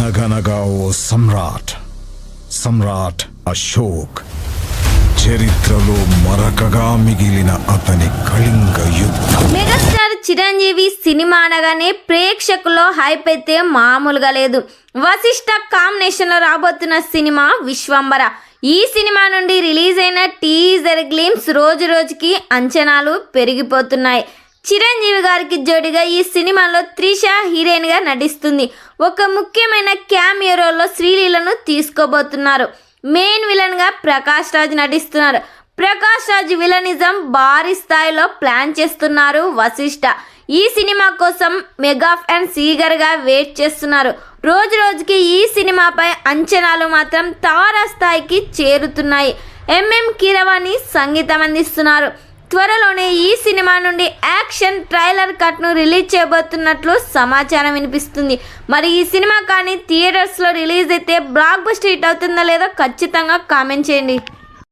అనగనగా ఓ సమ్రాట్ అశోక్, చరిత్రలో మరకగా మిగిలిన అతని కళింగ యుద్ధం. మెగాస్టార్ చిరంజీవి సినిమా అనగానే ప్రేక్షకుల్లో హైప్ అయితే మామూలుగా లేదు. వశిష్ఠ కాంబినేషన్ లో రాబోతున్న సినిమా విశ్వంబర. ఈ సినిమా నుండి రిలీజ్ అయిన టీజర్ గ్లిమ్స్ రోజు రోజుకి అంచనాలు పెరిగిపోతున్నాయి. చిరంజీవి గారికి జోడిగా ఈ సినిమాలో త్రిష హీరోయిన్ గా నటిస్తుంది. ఒక ముఖ్యమైన క్యామియో రోల్లో శ్రీలీలను తీసుకోబోతున్నారు. మెయిన్ విలన్ గా ప్రకాష్ రాజ్ నటిస్తున్నారు. ప్రకాష్ రాజ్ విలనిజం భారీ స్థాయిలో ప్లాన్ చేస్తున్నారు వశిష్ఠ. ఈ సినిమా కోసం మెగా ఫ్యాన్స్ ఈగర్ గా వెయిట్ చేస్తున్నారు. రోజు రోజుకి ఈ సినిమాపై అంచనాలు మాత్రం తారా స్థాయికి చేరుతున్నాయి. ఎంఎం కీరవాణి సంగీతం అందిస్తున్నారు. త్వరలోనే ఈ సినిమా నుండి యాక్షన్ ట్రైలర్ కట్ను రిలీజ్ చేయబోతున్నట్లు సమాచారం వినిపిస్తుంది. మరి ఈ సినిమా కానీ థియేటర్స్లో రిలీజ్ అయితే బ్లాక్ బస్టర్ హిట్ అవుతుందో లేదో ఖచ్చితంగా కామెంట్ చేయండి.